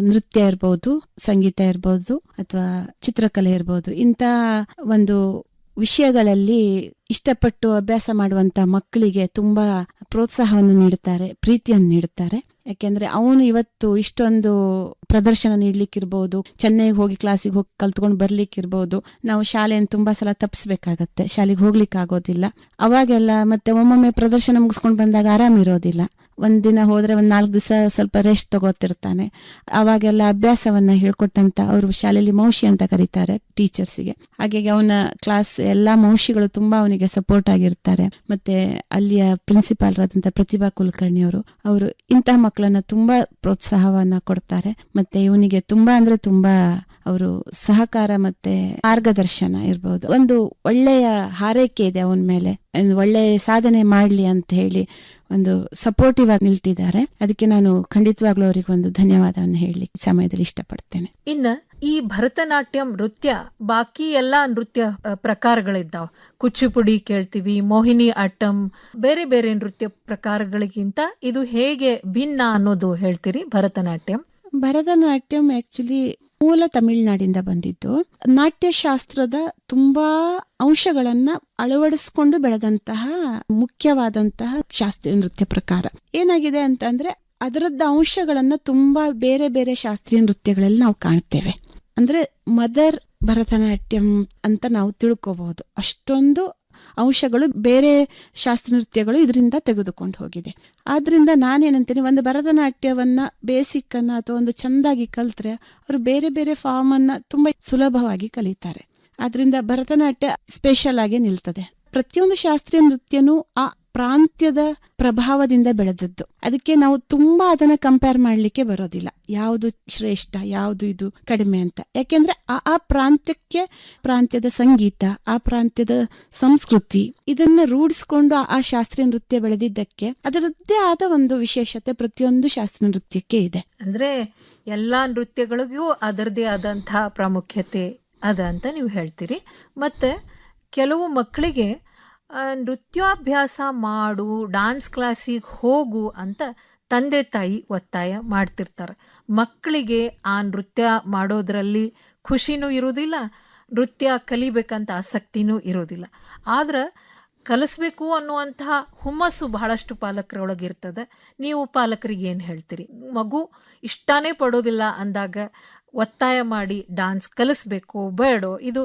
ನೃತ್ಯ ಇರ್ಬೋದು, ಸಂಗೀತ ಇರ್ಬೋದು, ಅಥವಾ ಚಿತ್ರಕಲೆ ಇರ್ಬೋದು, ಇಂತಹ ಒಂದು ವಿಷಯಗಳಲ್ಲಿ ಇಷ್ಟಪಟ್ಟು ಅಭ್ಯಾಸ ಮಾಡುವಂತ ಮಕ್ಕಳಿಗೆ ತುಂಬಾ ಪ್ರೋತ್ಸಾಹವನ್ನು ನೀಡುತ್ತಾರೆ, ಪ್ರೀತಿಯನ್ನು ನೀಡುತ್ತಾರೆ. ಯಾಕೆಂದ್ರೆ ಅವನು ಇವತ್ತು ಇಷ್ಟೊಂದು ಪ್ರದರ್ಶನ ನೀಡ್ಲಿಕ್ಕಿರ್ಬೋದು, ಚೆನ್ನೈಗೆ ಹೋಗಿ ಕ್ಲಾಸಿಗೆ ಹೋಗಿ ಕಲ್ತ್ಕೊಂಡು ಬರ್ಲಿಕ್ಕಿರ್ಬೋದು. ನಾವು ಶಾಲೆಯನ್ನು ತುಂಬಾ ಸಲ ತಪ್ಪಿಸ್ಬೇಕಾಗತ್ತೆ, ಶಾಲೆಗೆ ಹೋಗ್ಲಿಕ್ಕೆ ಆಗೋದಿಲ್ಲ. ಅವಾಗೆಲ್ಲ ಮತ್ತೆ ಒಮ್ಮೊಮ್ಮೆ ಪ್ರದರ್ಶನ ಮುಗಿಸ್ಕೊಂಡು ಬಂದಾಗ ಆರಾಮಿರೋದಿಲ್ಲ. ಒಂದಿನ ಹೋದ್ರೆ 4 ದಿವಸ ಸ್ವಲ್ಪ ರೆಸ್ಟ್ ತಗೋತಿರ್ತಾನೆ. ಅವಾಗೆಲ್ಲ ಅಭ್ಯಾಸವನ್ನ ಹೇಳ್ಕೊಟ್ಟಂತ ಅವರು ಶಾಲೆಯಲ್ಲಿ ಮೌಶಿ ಅಂತ ಕರೀತಾರೆ ಟೀಚರ್ಸಿಗೆ. ಹಾಗಾಗಿ ಅವನ ಕ್ಲಾಸ್ ಎಲ್ಲಾ ಮೌಶಿಗಳು ತುಂಬಾ ಅವನಿಗೆ ಸಪೋರ್ಟ್ ಆಗಿರ್ತಾರೆ. ಮತ್ತೆ ಅಲ್ಲಿಯ ಪ್ರಿನ್ಸಿಪಾಲ್ ಆದಂತ ಪ್ರತಿಭಾ ಕುಲಕರ್ಣಿ ಅವರು ಇಂತಹ ಮಕ್ಕಳನ್ನ ತುಂಬಾ ಪ್ರೋತ್ಸಾಹವನ್ನ ಕೊಡ್ತಾರೆ. ಮತ್ತೆ ಇವನಿಗೆ ತುಂಬಾ ಅಂದ್ರೆ ತುಂಬಾ ಅವರು ಸಹಕಾರ ಮತ್ತೆ ಮಾರ್ಗದರ್ಶನ ಇರ್ಬೋದು. ಒಂದು ಒಳ್ಳೆಯ ಹಾರೈಕೆ ಇದೆ ಅವನ ಮೇಲೆ, ಒಳ್ಳೆಯ ಸಾಧನೆ ಮಾಡ್ಲಿ ಅಂತ ಹೇಳಿ ಒಂದು ಸಪೋರ್ಟಿವ್ ಆಗಿ ನಿಲ್ತಿದ್ದಾರೆ. ಅದಕ್ಕೆ ನಾನು ಖಂಡಿತವಾಗ್ಲೂ ಅವರಿಗೆ ಒಂದು ಧನ್ಯವಾದವನ್ನು ಹೇಳಿ ಸಮಯದಲ್ಲಿ ಇಷ್ಟಪಡ್ತೇನೆ. ಇನ್ನ ಈ ಭರತನಾಟ್ಯಂ ನೃತ್ಯ ಬಾಕಿ ಎಲ್ಲಾ ನೃತ್ಯ ಪ್ರಕಾರಗಳಿದ್ದಾವ. ಕುಚಿಪುಡಿ ಕೇಳ್ತೀವಿ, ಮೋಹಿನಿ ಆಟ್ಟಂ, ಬೇರೆ ಬೇರೆ ನೃತ್ಯ ಪ್ರಕಾರಗಳಿಗಿಂತ ಇದು ಹೇಗೆ ಭಿನ್ನ ಅನ್ನೋದು ಹೇಳ್ತೀರಿ? ಭರತನಾಟ್ಯಂ ಆಕ್ಚುಲಿ ಮೂಲ ತಮಿಳುನಾಡಿಂದ ಬಂದಿದ್ದು. ನಾಟ್ಯಶಾಸ್ತ್ರದ ತುಂಬಾ ಅಂಶಗಳನ್ನ ಅಳವಡಿಸ್ಕೊಂಡು ಬೆಳೆದಂತಹ ಮುಖ್ಯವಾದಂತಹ ಶಾಸ್ತ್ರೀಯ ನೃತ್ಯ ಪ್ರಕಾರ. ಏನಾಗಿದೆ ಅಂತಂದ್ರೆ ಅದರದ್ದ ಅಂಶಗಳನ್ನ ತುಂಬಾ ಬೇರೆ ಬೇರೆ ಶಾಸ್ತ್ರೀಯ ನೃತ್ಯಗಳಲ್ಲಿ ನಾವು ಕಾಣ್ತೇವೆ. ಅಂದ್ರೆ ಮದರ್ ಭರತನಾಟ್ಯಂ ಅಂತ ನಾವು ತಿಳ್ಕೋಬಹುದು. ಅಷ್ಟೊಂದು ಅಂಶಗಳು ಬೇರೆ ಶಾಸ್ತ್ರ ನೃತ್ಯಗಳು ಇದರಿಂದ ತೆಗೆದುಕೊಂಡು ಹೋಗಿದೆ. ಆದ್ರಿಂದ ನಾನೇನಂತೀನಿ, ಒಂದು ಭರತನಾಟ್ಯವನ್ನ ಬೇಸಿಕ್ ಅನ್ನ ಅಥವಾ ಒಂದು ಚಂದಾಗಿ ಕಲ್ತ್ರೆ ಅವರು ಬೇರೆ ಬೇರೆ ಫಾರ್ಮ್ ಅನ್ನ ತುಂಬಾ ಸುಲಭವಾಗಿ ಕಲಿತಾರೆ. ಆದ್ರಿಂದ ಭರತನಾಟ್ಯ ಸ್ಪೆಷಲ್ ಆಗಿ ನಿಲ್ತದೆ. ಪ್ರತಿಯೊಂದು ಶಾಸ್ತ್ರೀಯ ನೃತ್ಯನೂ ಆ ಪ್ರಾಂತ್ಯದ ಪ್ರಭಾವದಿಂದ ಬೆಳೆದದ್ದು. ಅದಕ್ಕೆ ನಾವು ತುಂಬಾ ಅದನ್ನ ಕಂಪೇರ್ ಮಾಡ್ಲಿಕ್ಕೆ ಬರೋದಿಲ್ಲ, ಯಾವುದು ಶ್ರೇಷ್ಠ ಯಾವುದು ಇದು ಕಡಿಮೆ ಅಂತ. ಯಾಕೆಂದ್ರೆ ಆ ಪ್ರಾಂತ್ಯಕ್ಕೆ ಪ್ರಾಂತ್ಯದ ಸಂಗೀತ, ಆ ಪ್ರಾಂತ್ಯದ ಸಂಸ್ಕೃತಿ ಇದನ್ನ ರೂಢಿಸ್ಕೊಂಡು ಆ ಶಾಸ್ತ್ರೀಯ ನೃತ್ಯ ಬೆಳೆದಿದ್ದಕ್ಕೆ ಅದರದ್ದೇ ಆದ ಒಂದು ವಿಶೇಷತೆ ಪ್ರತಿಯೊಂದು ಶಾಸ್ತ್ರೀಯ ನೃತ್ಯಕ್ಕೆ ಇದೆ. ಅಂದ್ರೆ ಎಲ್ಲಾ ನೃತ್ಯಗಳಿಗೂ ಅದರದೇ ಆದಂತಹ ಪ್ರಾಮುಖ್ಯತೆ ಅದ ಅಂತ ನೀವು ಹೇಳ್ತೀರಿ. ಮತ್ತೆ ಕೆಲವು ಮಕ್ಕಳಿಗೆ ನೃತ್ಯಾಭ್ಯಾಸ ಮಾಡು, ಡಾನ್ಸ್ ಕ್ಲಾಸಿಗೆ ಹೋಗು ಅಂತ ತಂದೆ ತಾಯಿ ಒತ್ತಾಯ ಮಾಡ್ತಿರ್ತಾರೆ. ಮಕ್ಕಳಿಗೆ ಆ ನೃತ್ಯ ಮಾಡೋದ್ರಲ್ಲಿ ಖುಷಿನೂ ಇರೋದಿಲ್ಲ, ನೃತ್ಯ ಕಲಿಬೇಕಂತ ಆಸಕ್ತಿನೂ ಇರೋದಿಲ್ಲ. ಆದ್ರೆ ಕಲಿಸ್ಬೇಕು ಅನ್ನುವಂತಹ ಹುಮ್ಮಸ್ಸು ಬಹಳಷ್ಟು ಪಾಲಕರೊಳಗಿರ್ತದೆ. ನೀವು ಪಾಲಕರಿಗೆ ಏನು ಹೇಳ್ತೀರಿ? ಮಗು ಇಷ್ಟನೇ ಪಡೋದಿಲ್ಲ ಅಂದಾಗ ಒತ್ತಾಯ ಮಾಡಿ ಡಾನ್ಸ್ ಕಲಿಸ್ಬೇಕು ಬೇಡೋ, ಇದು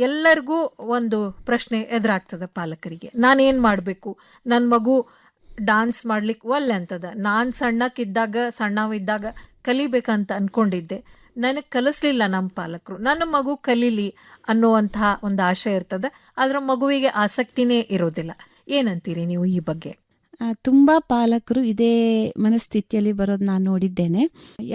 ಎಲ್ಲರಿಗೂ ಒಂದು ಪ್ರಶ್ನೆ ಎದುರಾಗ್ತದೆ ಪಾಲಕರಿಗೆ. ನಾನೇನು ಮಾಡಬೇಕು, ನನ್ನ ಮಗು ಡಾನ್ಸ್ ಮಾಡ್ಲಿಕ್ಕೆ ಒಲ್ಲೆ ಅಂತದ, ನಾನು ಸಣ್ಣವಿದ್ದಾಗ ಕಲಿಬೇಕಂತ ಅಂದ್ಕೊಂಡಿದ್ದೆ, ನನಗೆ ಕಲಿಸ್ಲಿಲ್ಲ ನಮ್ಮ ಪಾಲಕರು, ನನ್ನ ಮಗು ಕಲೀಲಿ ಅನ್ನುವಂತಹ ಒಂದು ಆಶೆ ಇರ್ತದೆ. ಆದ್ರೆ ಮಗುವಿಗೆ ಆಸಕ್ತಿನೇ ಇರೋದಿಲ್ಲ. ಏನಂತೀರಿ ನೀವು ಈ ಬಗ್ಗೆ? ತುಂಬಾ ಪಾಲಕರು ಇದೇ ಮನಸ್ಥಿತಿಯಲ್ಲಿ ಬರೋದು ನಾನು ನೋಡಿದ್ದೇನೆ.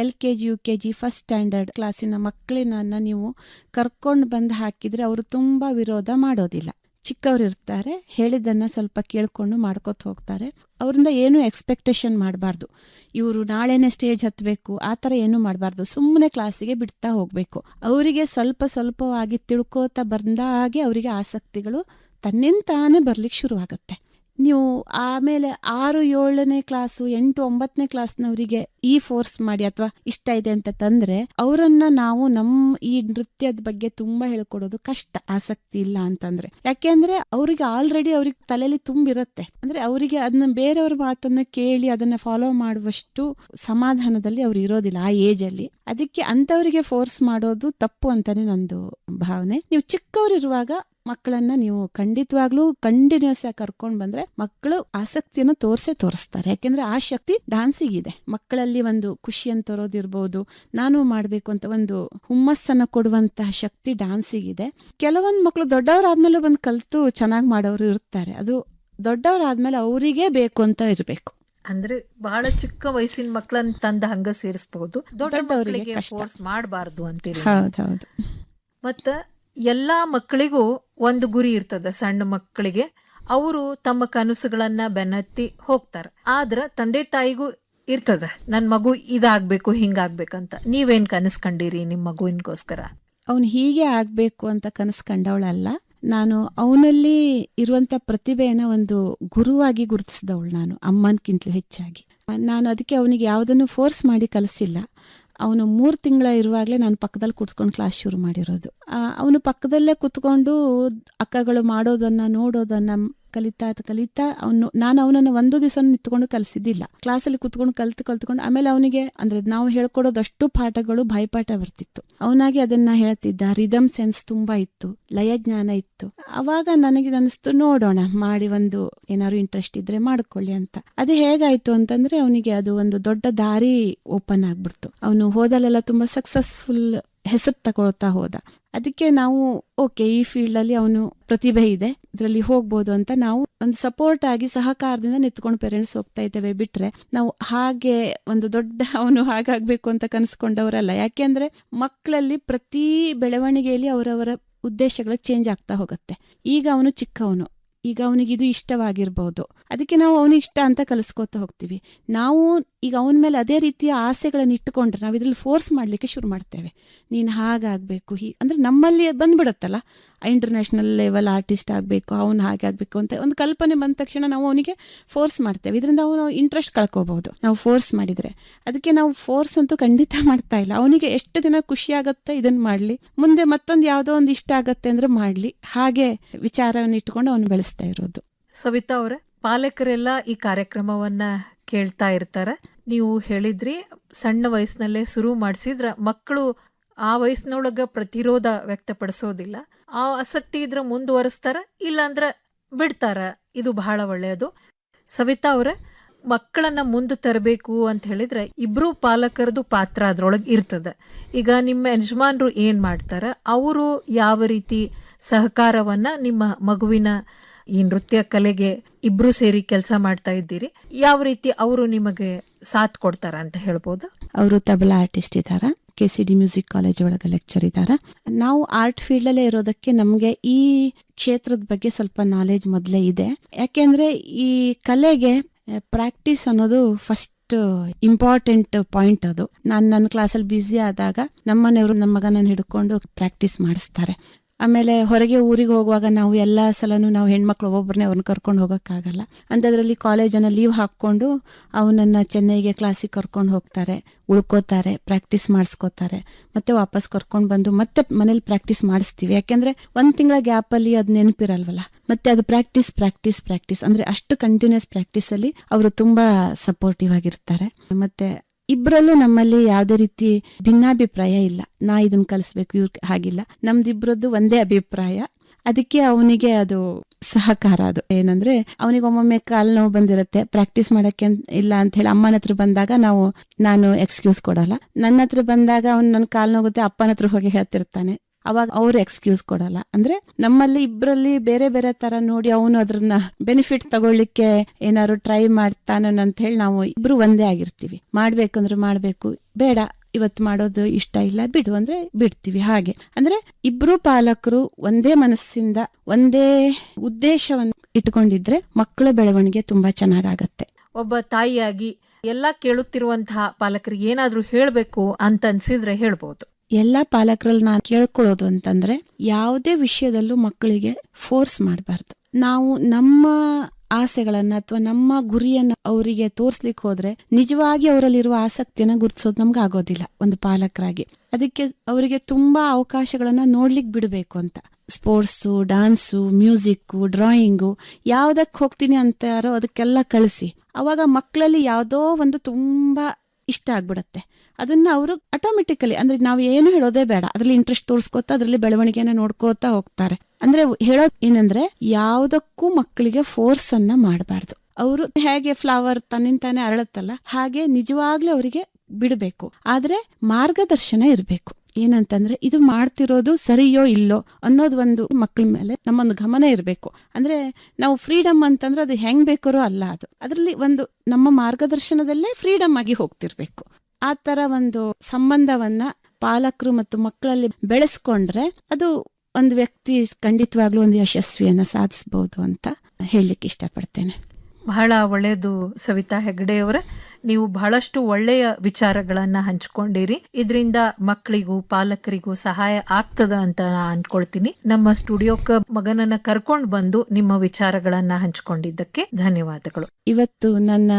LKG UKG ಫಸ್ಟ್ ಸ್ಟ್ಯಾಂಡರ್ಡ್ ಕ್ಲಾಸಿನ ಮಕ್ಕಳನ್ನ ನೀವು ಕರ್ಕೊಂಡು ಬಂದು ಹಾಕಿದ್ರೆ ಅವರು ತುಂಬಾ ವಿರೋಧ ಮಾಡೋದಿಲ್ಲ. ಚಿಕ್ಕವ್ರು ಇರ್ತಾರೆ, ಹೇಳಿದ್ದನ್ನ ಸ್ವಲ್ಪ ಕೇಳ್ಕೊಂಡು ಮಾಡ್ಕೊತ ಹೋಗ್ತಾರೆ. ಅವರಿಂದ ಏನು ಎಕ್ಸ್ಪೆಕ್ಟೇಷನ್ ಮಾಡಬಾರ್ದು, ಇವರು ನಾಳೆನೆ ಸ್ಟೇಜ್ ಹತ್ತಬೇಕು ಆ ಥರ ಏನು ಮಾಡಬಾರ್ದು. ಸುಮ್ಮನೆ ಕ್ಲಾಸಿಗೆ ಬಿಡ್ತಾ ಹೋಗ್ಬೇಕು. ಅವರಿಗೆ ಸ್ವಲ್ಪವಾಗಿ ತಿಳ್ಕೋತಾ ಬಂದಾಗೆ ಅವರಿಗೆ ಆಸಕ್ತಿಗಳು ತನ್ನಿಂತಾನೇ ಬರ್ಲಿಕ್ಕೆ ಶುರುವಾಗತ್ತೆ. ನೀವು ಆಮೇಲೆ 6, 7ನೇ ಕ್ಲಾಸು 8, 9ನೇ ಕ್ಲಾಸ್ನವರಿಗೆ ಈ ಫೋರ್ಸ್ ಮಾಡಿ ಅಥವಾ ಇಷ್ಟ ಇದೆ ಅಂತ ತಂದ್ರೆ ಅವರನ್ನ ನಾವು ನಮ್ಮ ಈ ನೃತ್ಯದ ಬಗ್ಗೆ ತುಂಬಾ ಹೇಳ್ಕೊಡೋದು ಕಷ್ಟ, ಆಸಕ್ತಿ ಇಲ್ಲ ಅಂತಂದ್ರೆ. ಯಾಕೆಂದ್ರೆ ಅವ್ರಿಗೆ ಆಲ್ರೆಡಿ ಅವ್ರಿಗೆ ತಲೆಯಲ್ಲಿ ತುಂಬಿರತ್ತೆ. ಅಂದ್ರೆ ಅವರಿಗೆ ಅದನ್ನ ಬೇರೆಯವ್ರ ಮಾತನ್ನ ಕೇಳಿ ಅದನ್ನ ಫಾಲೋ ಮಾಡುವಷ್ಟು ಸಮಾಧಾನದಲ್ಲಿ ಅವ್ರು ಇರೋದಿಲ್ಲ ಆ ಏಜ್ ಅಲ್ಲಿ. ಅದಕ್ಕೆ ಅಂತವರಿಗೆ ಫೋರ್ಸ್ ಮಾಡೋದು ತಪ್ಪು ಅಂತಾನೆ ನಂದು ಭಾವನೆ. ನೀವು ಚಿಕ್ಕವರಿರುವಾಗ ಮಕ್ಕಳನ್ನ ನೀವು ಖಂಡಿತವಾಗ್ಲೂ ಕಂಟಿನ್ಯೂಸ್ ಆಗಿ ಕರ್ಕೊಂಡ್ ಬಂದ್ರೆ ಮಕ್ಕಳು ಆಸಕ್ತಿಯನ್ನು ತೋರಿಸ್ತಾರೆ. ಯಾಕೆಂದ್ರೆ ಆ ಶಕ್ತಿ ಡಾನ್ಸಿಗಿದೆ. ಮಕ್ಕಳಲ್ಲಿ ಒಂದು ಖುಷಿ ಅಂತ ತರೋದಿರ್ಬೋದು, ನಾನು ಮಾಡ್ಬೇಕು ಅಂತ ಒಂದು ಹುಮ್ಮಸ್ಸನ್ನ ಕೊಡುವಂತಹ ಶಕ್ತಿ ಡಾನ್ಸಿಗಿದೆ. ಕೆಲವೊಂದು ಮಕ್ಕಳು ದೊಡ್ಡವರಾದ್ಮೇಲೆ ಬಂದು ಕಲ್ತು ಚೆನ್ನಾಗಿ ಮಾಡೋರು ಇರ್ತಾರೆ. ಅದು ದೊಡ್ಡವರಾದ್ಮೇಲೆ ಅವರಿಗೆ ಬೇಕು ಅಂತ ಇರ್ಬೇಕು. ಅಂದ್ರೆ ಬಹಳ ಚಿಕ್ಕ ವಯಸ್ಸಿನ ಮಕ್ಕಳನ್ನ ತಂದ ಹಂಗ ಸೇರಿಸಬಹುದು, ದೊಡ್ಡವರಿಗೆ ಫೋರ್ಸ್ ಮಾಡಬಾರ್ದು ಅಂತೀರಿ? ಹೌದೌದು. ಮತ್ತ ಎಲ್ಲಾ ಮಕ್ಕಳಿಗೂ ಒಂದು ಗುರಿ ಇರ್ತದ. ಸಣ್ಣ ಮಕ್ಕಳಿಗೆ ಅವರು ತಮ್ಮ ಕನಸುಗಳನ್ನ ಬೆನ್ನತ್ತಿ ಹೋಗ್ತಾರ. ಆದ್ರ ತಂದೆ ತಾಯಿಗೂ ಇರ್ತದ, ನನ್ ಮಗು ಇದಾಗ್ಬೇಕು ಹಿಂಗಾಗ್ಬೇಕಂತ. ನೀವೇನ್ ಕನಸು ಕಂಡಿರಿ ನಿಮ್ಮ ಮಗುವಿನಗೋಸ್ಕರ? ಅವನು ಹೀಗೆ ಆಗ್ಬೇಕು ಅಂತ ಕನಸು ಕಂಡವಳಲ್ಲ ನಾನು. ಅವನಲ್ಲಿ ಇರುವಂತ ಪ್ರತಿಭೆಯನ್ನ ಒಂದು ಗುರುವಾಗಿ ಗುರುತಿಸಿದವಳು ನಾನು, ಅಮ್ಮನ್ಕಿಂತಲೂ ಹೆಚ್ಚಾಗಿ. ನಾನು ಅದಕ್ಕೆ ಅವನಿಗೆ ಯಾವುದನ್ನು ಫೋರ್ಸ್ ಮಾಡಿ ಕಲಿಸಿಲ್ಲ. ಅವನು 3 ತಿಂಗಳ ಇರುವಾಗಲೇ ನಾನು ಪಕ್ಕದಲ್ಲಿ ಕೂತ್ಕೊಂಡು ಕ್ಲಾಸ್ ಶುರು ಮಾಡಿರೋದು. ಅವನು ಪಕ್ಕದಲ್ಲೇ ಕೂತ್ಕೊಂಡು ಅಕ್ಕಗಳು ಮಾಡೋದನ್ನ ನೋಡೋದನ್ನ ಕಲಿತಾ ನಾನು ಅವನನ್ನು ಒಂದು ದಿವಸ ನಿಂತ್ಕೊಂಡು ಕಲಿಸಿದ್ದಿಲ್ಲ. ಕ್ಲಾಸಲ್ಲಿ ಕೂತ್ಕೊಂಡು ಕಲ್ತ್ಕೊಂಡು ಆಮೇಲೆ ಅವನಿಗೆ ಅಂದ್ರೆ ನಾವು ಹೇಳ್ಕೊಡೋದಷ್ಟು ಪಾಠಗಳು ಭಯಪಾಠ ಬರ್ತಿತ್ತು. ಅವನಾಗಿ ಅದನ್ನ ಹೇಳ್ತಿದ್ದ. ರಿದಮ್ ಸೆನ್ಸ್ ತುಂಬಾ ಇತ್ತು, ಲಯ ಜ್ಞಾನ ಇತ್ತು. ಅವಾಗ ನನಗೆ ಅನಿಸ್ತು ನೋಡೋಣ ಮಾಡಿ ಒಂದು ಏನಾದ್ರು ಇಂಟ್ರೆಸ್ಟ್ ಇದ್ರೆ ಮಾಡ್ಕೊಳ್ಳಿ ಅಂತ. ಅದು ಹೇಗಾಯ್ತು ಅಂತಂದ್ರೆ ಅವನಿಗೆ ಅದು ಒಂದು ದೊಡ್ಡ ದಾರಿ ಓಪನ್ ಆಗ್ಬಿಡ್ತು. ಅವನು ಹೋದಲ್ಲೆಲ್ಲ ತುಂಬಾ ಸಕ್ಸಸ್ಫುಲ್ ಹೆಸರು ತಗೊಳ್ತಾ ಹೋದ. ಅದಕ್ಕೆ ನಾವು ಓಕೆ ಈ ಫೀಲ್ಡ್ ಅಲ್ಲಿ ಅವನು ಪ್ರತಿಭೆ ಇದೆ, ಇದರಲ್ಲಿ ಹೋಗ್ಬೋದು ಅಂತ ನಾವು ಒಂದು ಸಪೋರ್ಟ್ ಆಗಿ ಸಹಕಾರದಿಂದ ನಿಂತ್ಕೊಂಡು ಪೇರೆಂಟ್ಸ್ ಹೋಗ್ತಾ ಇದ್ದೇವೆ. ಬಿಟ್ರೆ ನಾವು ಹಾಗೆ ಒಂದು ದೊಡ್ಡ ಅವನು ಹಾಗಾಗ್ಬೇಕು ಅಂತ ಕನಸ್ಕೊಂಡವರಲ್ಲ. ಯಾಕೆಂದ್ರೆ ಮಕ್ಕಳಲ್ಲಿ ಪ್ರತಿ ಬೆಳವಣಿಗೆಯಲ್ಲಿ ಅವರವರ ಉದ್ದೇಶಗಳು ಚೇಂಜ್ ಆಗ್ತಾ ಹೋಗುತ್ತೆ. ಈಗ ಅವನು ಚಿಕ್ಕವನು, ಈಗ ಅವನಿಗೆ ಇದು ಇಷ್ಟವಾಗಿರ್ಬೋದು, ಅದಕ್ಕೆ ನಾವು ಅವನಿಗೆ ಇಷ್ಟ ಅಂತ ಕಲಿಸ್ಕೋತಾ ಹೋಗ್ತೀವಿ. ನಾವು ಈಗ ಅವನ ಮೇಲೆ ಅದೇ ರೀತಿಯ ಆಸೆಗಳನ್ನು ಇಟ್ಟುಕೊಂಡ್ರೆ ನಾವು ಇದ್ರಲ್ಲಿ ಫೋರ್ಸ್ ಮಾಡಲಿಕ್ಕೆ ಶುರು ಮಾಡ್ತೇವೆ. ನೀನು ಹಾಗಾಗಬೇಕು ಅಂದ್ರೆ ನಮ್ಮಲ್ಲಿ ಬಂದ್ಬಿಡುತ್ತಲ್ಲ, ಇಂಟರ್ನ್ಯಾಷನಲ್ ಲೆವೆಲ್ ಆರ್ಟಿಸ್ಟ್ ಆಗಬೇಕು, ಅವನು ಹಾಗೆ ಆಗಬೇಕು ಅಂತ ಒಂದು ಕಲ್ಪನೆ ಬಂದ ತಕ್ಷಣ ನಾವು ಅವನಿಗೆ ಫೋರ್ಸ್ ಮಾಡ್ತೇವೆ. ಇದರಿಂದ ಅವನು ಇಂಟ್ರೆಸ್ಟ್ ಕಳ್ಕೋಬಹುದು ನಾವು ಫೋರ್ಸ್ ಮಾಡಿದರೆ. ಅದಕ್ಕೆ ನಾವು ಫೋರ್ಸ್ ಅಂತೂ ಖಂಡಿತ ಮಾಡ್ತಾ ಇಲ್ಲ. ಅವನಿಗೆ ಎಷ್ಟು ದಿನ ಖುಷಿ ಆಗುತ್ತೆ ಇದನ್ನು ಮಾಡಲಿ, ಮುಂದೆ ಮತ್ತೊಂದು ಯಾವುದೋ ಒಂದು ಇಷ್ಟ ಆಗತ್ತೆ ಅಂದ್ರೆ ಮಾಡಲಿ, ಹಾಗೆ ವಿಚಾರವನ್ನು ಇಟ್ಕೊಂಡು ಅವನು ಬೆಳೆಸ್ತಾ ಇರೋದು. ಸವಿತಾ ಅವರೇ, ಪಾಲಕರೆಲ್ಲ ಈ ಕಾರ್ಯಕ್ರಮವನ್ನ ಕೇಳ್ತಾ ಇರ್ತಾರೆ. ನೀವು ಹೇಳಿದ್ರಿ ಸಣ್ಣ ವಯಸ್ಸಿನಲ್ಲೇ ಶುರು ಮಾಡಿಸಿದ್ರ ಮಕ್ಕಳು ಆ ವಯಸ್ಸಿನೊಳಗ ಪ್ರತಿರೋಧ ವ್ಯಕ್ತಪಡಿಸೋದಿಲ್ಲ. ಆ ಆಸಕ್ತಿ ಇದ್ರೆ ಮುಂದುವರಿಸ್ತಾರ, ಇಲ್ಲಾಂದ್ರೆ ಬಿಡ್ತಾರ. ಇದು ಬಹಳ ಒಳ್ಳೆಯದು. ಸವಿತಾ ಅವರೇ, ಮಕ್ಕಳನ್ನ ಮುಂದೆ ತರಬೇಕು ಅಂತ ಹೇಳಿದ್ರೆ ಇಬ್ರು ಪಾಲಕರದು ಪಾತ್ರ ಅದ್ರೊಳಗೆ ಇರ್ತದೆ. ಈಗ ನಿಮ್ಮ ಯಜಮಾನ್ರು ಏನ್ ಮಾಡ್ತಾರ, ಅವರು ಯಾವ ರೀತಿ ಸಹಕಾರವನ್ನ ನಿಮ್ಮ ಮಗುವಿನ ಈ ನೃತ್ಯ ಕಲೆಗೆ ಇಬ್ರು ಸೇರಿ ಕೆಲಸ ಮಾಡ್ತಾ ಇದ್ದೀರಿ, ಯಾವ ರೀತಿ ಅವರು ನಿಮಗೆ ಸಾಥ್ ಕೊಡ್ತಾರ ಅಂತ ಹೇಳ್ಬೋದು? ಅವರು ತಬಲಾ ಆರ್ಟಿಸ್ಟ್ ಇದ್ದಾರ, KCD ಮ್ಯೂಸಿಕ್ ಕಾಲೇಜ್ ಒಳಗೆ ಲೆಕ್ಚರ್ ಇದ್ದಾರ. ನಾವು ಆರ್ಟ್ ಫೀಲ್ಡ್ ಅಲ್ಲೇ ಇರೋದಕ್ಕೆ ನಮ್ಗೆ ಈ ಕ್ಷೇತ್ರದ ಬಗ್ಗೆ ಸ್ವಲ್ಪ ನಾಲೆಜ್ ಮೊದಲೇ ಇದೆ. ಯಾಕೆಂದ್ರೆ ಈ ಕಲೆಗೆ ಪ್ರಾಕ್ಟೀಸ್ ಅನ್ನೋದು ಫಸ್ಟ್ ಇಂಪಾರ್ಟೆಂಟ್ ಪಾಯಿಂಟ್. ಅದು ನನ್ನ ಕ್ಲಾಸಲ್ಲಿ ಬ್ಯುಸಿ ಆದಾಗ ನಮ್ಮನೆಯವರು ನಮ್ಮ ಮಗನನ್ನು ಹಿಡ್ಕೊಂಡು ಪ್ರಾಕ್ಟೀಸ್ ಮಾಡಿಸ್ತಾರೆ. ಆಮೇಲೆ ಹೊರಗೆ ಊರಿಗೆ ಹೋಗುವಾಗ ನಾವು ಎಲ್ಲ ಸಲನೂ ನಾವು ಹೆಣ್ಮಕ್ಳು ಒಬ್ಬೊಬ್ಬರನ್ನೇ ಅವ್ರನ್ನ ಕರ್ಕೊಂಡು ಹೋಗೋಕ್ಕಾಗಲ್ಲ. ಅಂಥದ್ರಲ್ಲಿ ಕಾಲೇಜನ್ನು ಲೀವ್ ಹಾಕ್ಕೊಂಡು ಅವನನ್ನು ಚೆನ್ನೈಗೆ ಕ್ಲಾಸಿಗೆ ಕರ್ಕೊಂಡು ಹೋಗ್ತಾರೆ, ಉಳ್ಕೋತಾರೆ, ಪ್ರಾಕ್ಟೀಸ್ ಮಾಡಿಸ್ಕೋತಾರೆ, ಮತ್ತೆ ವಾಪಸ್ ಕರ್ಕೊಂಡು ಬಂದು ಮತ್ತೆ ಮನೇಲಿ ಪ್ರಾಕ್ಟೀಸ್ ಮಾಡಿಸ್ತೀವಿ. ಯಾಕೆಂದ್ರೆ 1 ತಿಂಗಳ ಗ್ಯಾಪಲ್ಲಿ ಅದು ನೆನಪಿರಲ್ವಲ್ಲ, ಮತ್ತೆ ಅದು ಪ್ರಾಕ್ಟೀಸ್ ಅಂದ್ರೆ ಅಷ್ಟು ಕಂಟಿನ್ಯೂಸ್ ಪ್ರಾಕ್ಟೀಸಲ್ಲಿ ಅವರು ತುಂಬಾ ಸಪೋರ್ಟಿವ್ ಆಗಿರ್ತಾರೆ. ಮತ್ತೆ ಇಬ್ರಲ್ಲೂ ನಮ್ಮಲ್ಲಿ ಯಾವುದೇ ರೀತಿ ಭಿನ್ನಾಭಿಪ್ರಾಯ ಇಲ್ಲ. ನಾ ಇದನ್ನ ಕಲಿಸ್ಬೇಕು ಇವ್ರ ಹಾಗಿಲ್ಲ, ನಮ್ದಿಬ್ರದ್ದು ಒಂದೇ ಅಭಿಪ್ರಾಯ. ಅದಕ್ಕೆ ಅವನಿಗೆ ಅದು ಸಹಕಾರ. ಅದು ಏನಂದ್ರೆ ಅವನಿಗೆ ಒಮ್ಮೊಮ್ಮೆ ಕಾಲು ನೋವು ಬಂದಿರುತ್ತೆ, ಪ್ರಾಕ್ಟೀಸ್ ಮಾಡಕ್ಕೆ ಇಲ್ಲ ಅಂತ ಹೇಳಿ ಅಮ್ಮನ ಹತ್ರ ಬಂದಾಗ ನಾನು ಎಕ್ಸ್ಕ್ಯೂಸ್ ಕೊಡಲ್ಲ. ನನ್ನ ಹತ್ರ ಬಂದಾಗ ಅವ್ನು ನನ್ನ ಕಾಲು ನೋಗುತ್ತೆ ಅಪ್ಪನ ಹತ್ರ ಹೋಗಿ ಹೇಳ್ತಿರ್ತಾನೆ, ಅವಾಗ ಅವ್ರು ಎಕ್ಸ್ಕ್ಯೂಸ್ ಕೊಡಲ್ಲ. ಅಂದ್ರೆ ನಮ್ಮಲ್ಲಿ ಇಬ್ರಲ್ಲಿ ಬೇರೆ ಬೇರೆ ತರ ನೋಡಿ ಅವನು ಅದ್ರನ್ನ ಬೆನಿಫಿಟ್ ತಗೊಳ್ಳಿಕ್ಕೆ ಏನಾದ್ರು ಟ್ರೈ ಮಾಡ್ತಾನ ಅಂತ ಹೇಳಿ ನಾವು ಇಬ್ರು ಒಂದೇ ಆಗಿರ್ತೀವಿ. ಮಾಡ್ಬೇಕು ಅಂದ್ರೆ ಮಾಡ್ಬೇಕು, ಬೇಡ ಇವತ್ತು ಮಾಡೋದು ಇಷ್ಟ ಇಲ್ಲ ಬಿಡು ಅಂದ್ರೆ ಬಿಡ್ತೀವಿ. ಹಾಗೆ ಅಂದ್ರೆ ಇಬ್ರು ಪಾಲಕರು ಒಂದೇ ಮನಸ್ಸಿಂದ ಒಂದೇ ಉದ್ದೇಶವನ್ನು ಇಟ್ಕೊಂಡಿದ್ರೆ ಮಕ್ಕಳ ಬೆಳವಣಿಗೆ ತುಂಬಾ ಚೆನ್ನಾಗಾಗತ್ತೆ. ಒಬ್ಬ ತಾಯಿಯಾಗಿ ಎಲ್ಲಾ ಕೇಳುತ್ತಿರುವಂತಹ ಪಾಲಕರಿಗೆ ಏನಾದ್ರೂ ಹೇಳ್ಬೇಕು ಅಂತ ಅನ್ಸಿದ್ರೆ ಹೇಳ್ಬೋದು. ಎಲ್ಲಾ ಪಾಲಕರಲ್ಲಿ ನಾನು ಕೇಳ್ಕೊಳ್ಳೋದು ಅಂತಂದ್ರೆ ಯಾವುದೇ ವಿಷಯದಲ್ಲೂ ಮಕ್ಕಳಿಗೆ ಫೋರ್ಸ್ ಮಾಡಬಾರ್ದು. ನಾವು ನಮ್ಮ ಆಸೆಗಳನ್ನ ಅಥವಾ ನಮ್ಮ ಗುರಿಯನ್ನ ಅವರಿಗೆ ತೋರ್ಸ್ಲಿಕ್ಕೆ ಹೋದ್ರೆ ನಿಜವಾಗಿ ಅವರಲ್ಲಿರುವ ಆಸಕ್ತಿಯನ್ನ ಗುರುತಿಸೋದು ನಮ್ಗೆ ಆಗೋದಿಲ್ಲ ಒಂದು ಪಾಲಕರಾಗಿ. ಅದಕ್ಕೆ ಅವರಿಗೆ ತುಂಬಾ ಅವಕಾಶಗಳನ್ನ ನೋಡ್ಲಿಕ್ಕೆ ಬಿಡಬೇಕು ಅಂತ. ಸ್ಪೋರ್ಟ್ಸು, ಡಾನ್ಸು, ಮ್ಯೂಸಿಕ್ಕು, ಡ್ರಾಯಿಂಗು ಯಾವ್ದಕ್ಕೆ ಹೋಗ್ತೀನಿ ಅಂತಾರೋ ಅದಕ್ಕೆಲ್ಲ ಕಳಿಸಿ. ಅವಾಗ ಮಕ್ಕಳಲ್ಲಿ ಯಾವುದೋ ಒಂದು ತುಂಬಾ ಇಷ್ಟ ಆಗ್ಬಿಡತ್ತೆ. ಅದನ್ನ ಅವರು ಆಟೋಮೆಟಿಕಲಿ ಅಂದ್ರೆ ನಾವು ಏನು ಹೇಳೋದೇ ಬೇಡ, ಅದ್ರಲ್ಲಿ ಇಂಟ್ರೆಸ್ಟ್ ತೋರಿಸ್ಕೋತಾ ಅದ್ರಲ್ಲಿ ಬೆಳವಣಿಗೆನ ನೋಡ್ಕೋತಾ ಹೋಗ್ತಾರೆ. ಅಂದ್ರೆ ಹೇಳೋದು ಏನಂದ್ರೆ ಯಾವುದಕ್ಕೂ ಮಕ್ಕಳಿಗೆ ಫೋರ್ಸ್ ಅನ್ನ ಮಾಡಬಾರ್ದು. ಅವರು ಹೇಗೆ ಫ್ಲವರ್ ತನ್ನಿಂತಾನೆ ಅರಳುತ್ತಲ್ಲ ಹಾಗೆ ನಿಜವಾಗ್ಲೂ ಅವರಿಗೆ ಬಿಡಬೇಕು. ಆದ್ರೆ ಮಾರ್ಗದರ್ಶನ ಇರಬೇಕು. ಏನಂತಂದ್ರೆ ಇದು ಮಾಡ್ತಿರೋದು ಸರಿಯೋ ಇಲ್ಲೋ ಅನ್ನೋದು ಒಂದು ಮಕ್ಕಳ ಮೇಲೆ ನಮ್ಮೊಂದು ಗಮನ ಇರಬೇಕು. ಅಂದ್ರೆ ನಾವು ಫ್ರೀಡಮ್ ಅಂತಂದ್ರೆ ಅದು ಹೆಂಗ್ ಬೇಕಾರೋ ಅಲ್ಲ, ಅದು ಅದರಲ್ಲಿ ಒಂದು ನಮ್ಮ ಮಾರ್ಗದರ್ಶನದಲ್ಲೇ ಫ್ರೀಡಮ್ ಆಗಿ ಹೋಗ್ತಿರ್ಬೇಕು. ಆ ತರ ಒಂದು ಸಂಬಂಧವನ್ನ ಪಾಲಕರು ಮತ್ತು ಮಕ್ಕಳಲ್ಲಿ ಬೆಳೆಸ್ಕೊಂಡ್ರೆ ಅದು ಒಂದು ವ್ಯಕ್ತಿ ಖಂಡಿತವಾಗ್ಲೂ ಒಂದು ಯಶಸ್ವಿಯನ್ನ ಸಾಧಿಸಬಹುದು ಅಂತ ಹೇಳಲಿಕ್ಕೆ ಇಷ್ಟಪಡ್ತೇನೆ. ಬಹಳ ಒಳ್ಳೆಯದು ಸವಿತಾ ಹೆಗ್ಡೆ ಅವರ, ನೀವು ಬಹಳಷ್ಟು ಒಳ್ಳೆಯ ವಿಚಾರಗಳನ್ನ ಹಂಚ್ಕೊಂಡಿರಿ. ಇದರಿಂದ ಮಕ್ಕಳಿಗೂ ಪಾಲಕರಿಗೂ ಸಹಾಯ ಆಗ್ತದ ಅಂತ ಅನ್ಕೊಳ್ತೀನಿ. ನಮ್ಮ ಸ್ಟುಡಿಯೋಕ್ಕೆ ಮಗನನ್ನ ಕರ್ಕೊಂಡು ಬಂದು ನಿಮ್ಮ ವಿಚಾರಗಳನ್ನ ಹಂಚ್ಕೊಂಡಿದ್ದಕ್ಕೆ ಧನ್ಯವಾದಗಳು. ಇವತ್ತು ನನ್ನ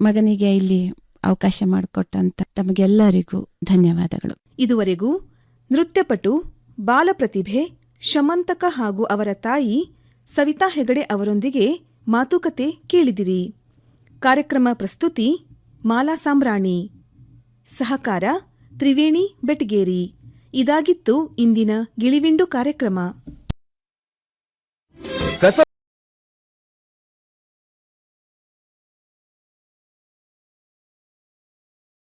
ಮಗನಿಗೆ ಇಲ್ಲಿ ಅವಕಾಶ ಮಾಡಿಕೊಟ್ಟಂತ ತಮಗೆಲ್ಲರಿಗೂ ಧನ್ಯವಾದಗಳು. ಇದುವರೆಗೂ ನೃತ್ಯಪಟು ಬಾಲಪ್ರತಿಭೆ ಶಮಂತಕ ಹಾಗೂ ಅವರ ತಾಯಿ ಸವಿತಾ ಹೆಗಡೆ ಅವರೊಂದಿಗೆ ಮಾತುಕತೆ ಕೇಳಿದಿರಿ. ಕಾರ್ಯಕ್ರಮ ಪ್ರಸ್ತುತಿ ಮಾಲಾ ಸಾಂಬ್ರಾಣಿ, ಸಹಕಾರ ತ್ರಿವೇಣಿ ಬೆಟ್ಗೇರಿ. ಇದಾಗಿತ್ತು ಇಂದಿನ ಗಿಳಿವಿಂಡು ಕಾರ್ಯಕ್ರಮ.